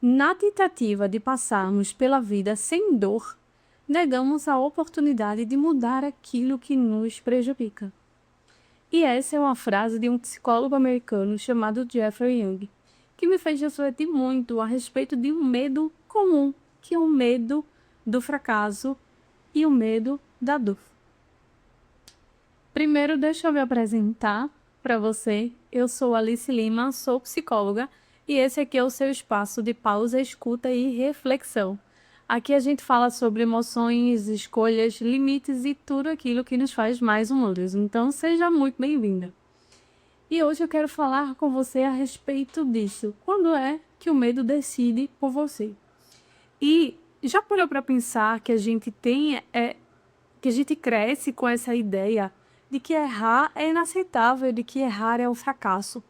Na tentativa de passarmos pela vida sem dor, negamos a oportunidade de mudar aquilo que nos prejudica. E essa é uma frase de um psicólogo americano chamado Jeffrey Young, que me fez refletir muito a respeito de um medo comum, que é o medo do fracasso e o medo da dor. Primeiro, deixa eu me apresentar para você. Eu sou Alice Lima, sou psicóloga e esse aqui é o seu espaço de pausa, escuta e reflexão. Aqui a gente fala sobre emoções, escolhas, limites e tudo aquilo que nos faz mais humanos. Então, seja muito bem-vinda. E hoje eu quero falar com você a respeito disso. Quando é que o medo decide por você? E já parou para pensar que a gente que a gente cresce com essa ideia de que errar é inaceitável, de que errar é um fracasso.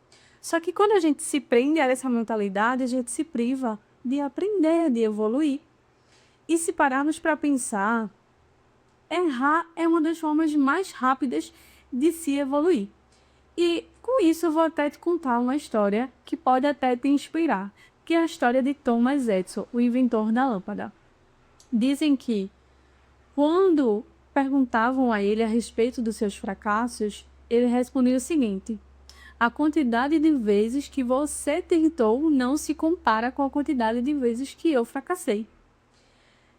Só que quando a gente se prende a essa mentalidade, a gente se priva de aprender, de evoluir. E se pararmos para pensar, errar é uma das formas mais rápidas de se evoluir. E com isso eu vou até te contar uma história que pode até te inspirar, que é a história de Thomas Edison, o inventor da lâmpada. Dizem que quando perguntavam a ele a respeito dos seus fracassos, ele respondia o seguinte: a quantidade de vezes que você tentou não se compara com a quantidade de vezes que eu fracassei.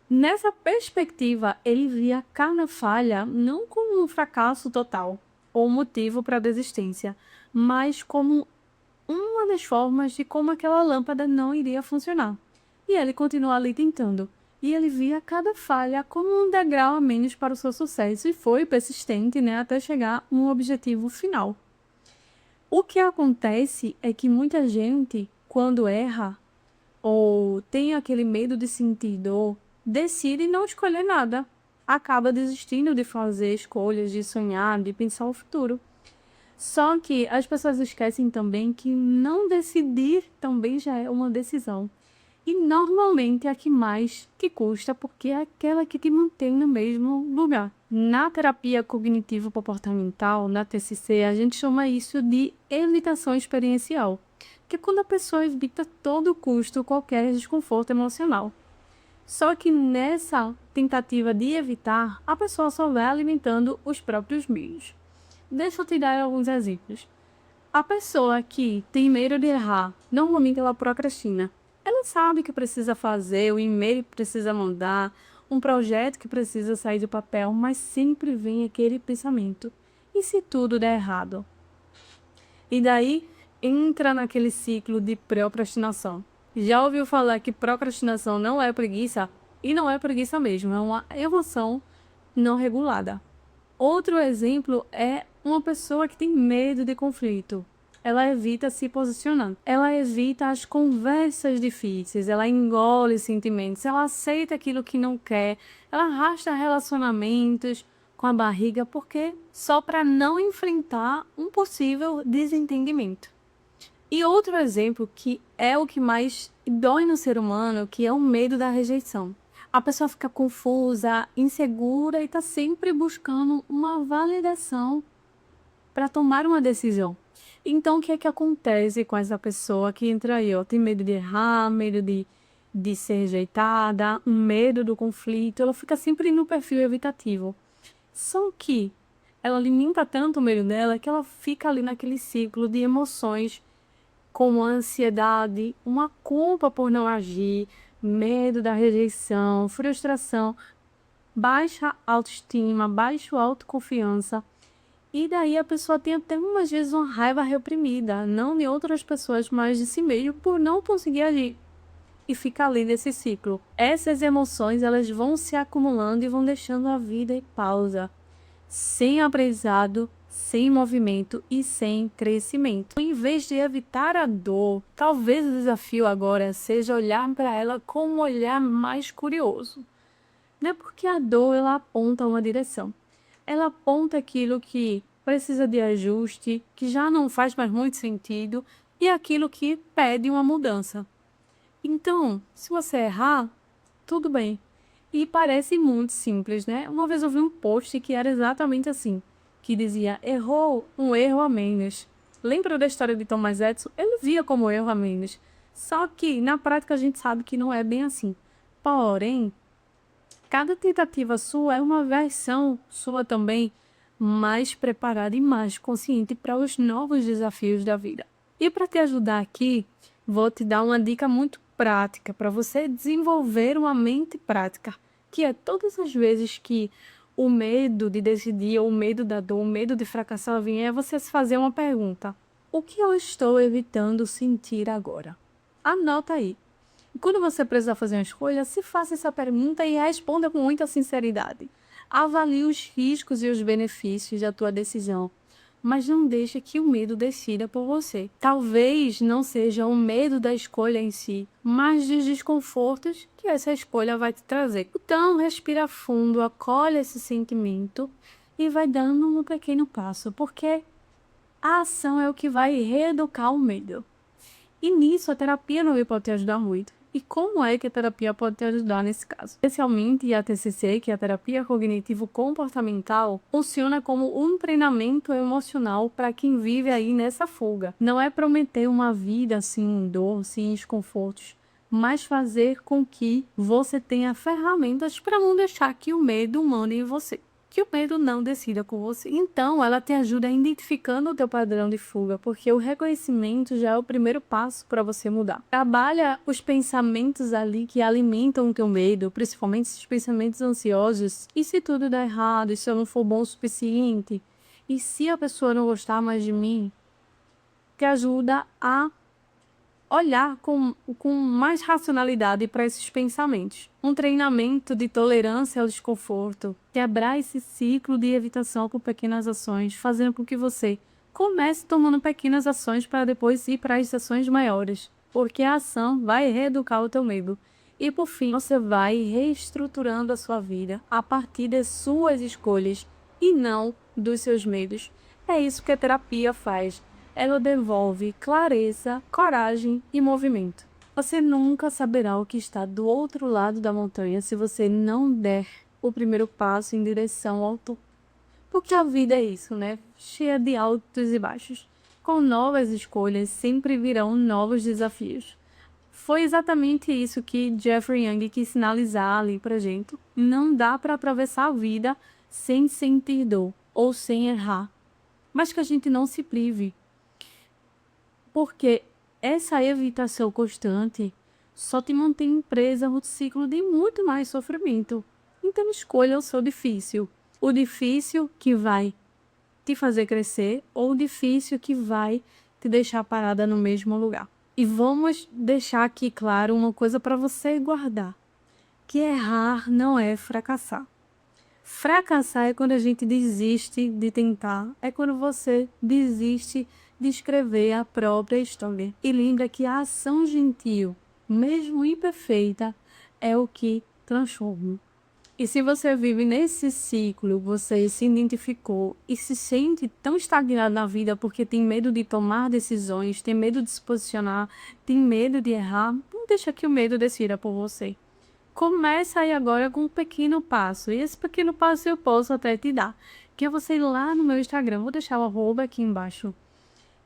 Nessa perspectiva, ele via cada falha não como um fracasso total ou motivo para a desistência, mas como uma das formas de como aquela lâmpada não iria funcionar. E ele continuou ali tentando. E ele via cada falha como um degrau a menos para o seu sucesso e foi persistente, até chegar a um objetivo final. O que acontece é que muita gente, quando erra ou tem aquele medo de sentir dor, decide não escolher nada. Acaba desistindo de fazer escolhas, de sonhar, de pensar o futuro. Só que as pessoas esquecem também que não decidir também já é uma decisão. E normalmente é a que mais que custa, porque é aquela que te mantém no mesmo lugar. Na terapia cognitivo-comportamental, na TCC, a gente chama isso de evitação experiencial, que é quando a pessoa evita a todo custo qualquer desconforto emocional. Só que nessa tentativa de evitar, a pessoa só vai alimentando os próprios meios. Deixa eu te dar alguns exemplos. A pessoa que tem medo de errar, normalmente ela procrastina. Ela sabe que precisa fazer, o e-mail que precisa mandar, um projeto que precisa sair do papel, mas sempre vem aquele pensamento: e se tudo der errado? E daí entra naquele ciclo de procrastinação. Já ouviu falar que procrastinação não é preguiça? E não é preguiça mesmo, é uma emoção não regulada. Outro exemplo é uma pessoa que tem medo de conflito. Ela evita se posicionar. Ela evita as conversas difíceis. Ela engole sentimentos. Ela aceita aquilo que não quer. Ela arrasta relacionamentos com a barriga porque só para não enfrentar um possível desentendimento. E outro exemplo que é o que mais dói no ser humano, que é o medo da rejeição. A pessoa fica confusa, insegura e está sempre buscando uma validação para tomar uma decisão. Então, o que é que acontece com essa pessoa que entra aí? Tem medo de errar, medo de ser rejeitada, um medo do conflito. Ela fica sempre no perfil evitativo. Só que ela alimenta tanto o medo dela que ela fica ali naquele ciclo de emoções como a ansiedade, uma culpa por não agir, medo da rejeição, frustração, baixa autoestima, baixa autoconfiança. E daí a pessoa tem até umas vezes uma raiva reprimida, não de outras pessoas, mas de si mesmo por não conseguir agir. E fica ali nesse ciclo. Essas emoções, elas vão se acumulando e vão deixando a vida em pausa, sem aprendizado, sem movimento e sem crescimento. Em vez de evitar a dor, talvez o desafio agora seja olhar para ela com um olhar mais curioso. Não é porque a dor ela aponta uma direção. Ela aponta aquilo que precisa de ajuste, que já não faz mais muito sentido e aquilo que pede uma mudança. Então, se você errar, tudo bem. E parece muito simples, né? Uma vez eu vi um post que era exatamente assim, que dizia: errou, um erro a menos. Lembra da história de Thomas Edison? Ele via como erro a menos. Só que na prática a gente sabe que não é bem assim. Porém, cada tentativa sua é uma versão sua também mais preparada e mais consciente para os novos desafios da vida. E para te ajudar aqui, vou te dar uma dica muito prática para você desenvolver uma mente prática, que é todas as vezes que o medo de decidir, ou o medo da dor, o medo de fracassar vier, é você se fazer uma pergunta: o que eu estou evitando sentir agora? Anota aí. Quando você precisar fazer uma escolha, se faça essa pergunta e responda com muita sinceridade. Avalie os riscos e os benefícios da tua decisão, mas não deixe que o medo decida por você. Talvez não seja o medo da escolha em si, mas dos desconfortos que essa escolha vai te trazer. Então, respira fundo, acolhe esse sentimento e vai dando um pequeno passo, porque a ação é o que vai reeducar o medo. E nisso a terapia não pode te ajudar muito. E como é que a terapia pode te ajudar nesse caso? Especialmente a TCC, que é a terapia cognitivo-comportamental, funciona como um treinamento emocional para quem vive aí nessa fuga. Não é prometer uma vida sem dor, sem desconfortos, mas fazer com que você tenha ferramentas para não deixar que o medo mande em você, que o medo não decida com você. Então, ela te ajuda identificando o teu padrão de fuga, porque o reconhecimento já é o primeiro passo para você mudar. Trabalha os pensamentos ali que alimentam o teu medo, principalmente esses pensamentos ansiosos. E se tudo der errado? E se eu não for bom o suficiente? E se a pessoa não gostar mais de mim? Te ajuda a olhar com mais racionalidade para esses pensamentos. Um treinamento de tolerância ao desconforto, quebrar esse ciclo de evitação com pequenas ações, fazendo com que você comece tomando pequenas ações para depois ir para as ações maiores, porque a ação vai reeducar o teu medo. E por fim, você vai reestruturando a sua vida a partir das suas escolhas e não dos seus medos. É isso que a terapia faz. Ela devolve clareza, coragem e movimento. Você nunca saberá o que está do outro lado da montanha se você não der o primeiro passo em direção ao topo. Porque a vida é isso, né? Cheia de altos e baixos. Com novas escolhas, sempre virão novos desafios. Foi exatamente isso que Jeffrey Young quis sinalizar ali pra gente. Não dá para atravessar a vida sem sentir dor ou sem errar. Mas que a gente não se prive. Porque essa evitação constante só te mantém presa no ciclo de muito mais sofrimento. Então escolha o seu difícil. O difícil que vai te fazer crescer ou o difícil que vai te deixar parada no mesmo lugar. E vamos deixar aqui claro uma coisa para você guardar. Que errar não é fracassar. Fracassar é quando a gente desiste de tentar, é quando você desiste de escrever a própria história. E lembra que a ação gentil, mesmo imperfeita, é o que transforma. E se você vive nesse ciclo, você se identificou e se sente tão estagnado na vida porque tem medo de tomar decisões, tem medo de se posicionar, tem medo de errar, não deixa que o medo decida por você. Começa aí agora com um pequeno passo. E esse pequeno passo eu posso até te dar. Que é você ir lá no meu Instagram. Vou deixar o arroba aqui embaixo.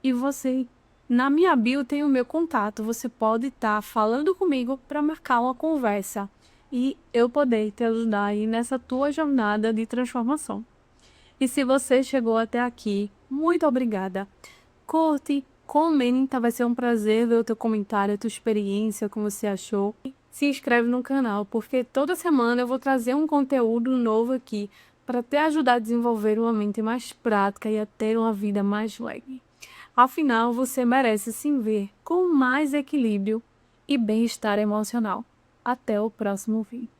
E você, na minha bio tem o meu contato. Você pode estar falando comigo para marcar uma conversa. E eu poder te ajudar aí nessa tua jornada de transformação. E se você chegou até aqui, muito obrigada. Curte, comenta. Vai ser um prazer ver o teu comentário, a tua experiência, o que você achou. Se inscreve no canal, porque toda semana eu vou trazer um conteúdo novo aqui para te ajudar a desenvolver uma mente mais prática e a ter uma vida mais leve. Afinal, você merece se ver com mais equilíbrio e bem-estar emocional. Até o próximo vídeo.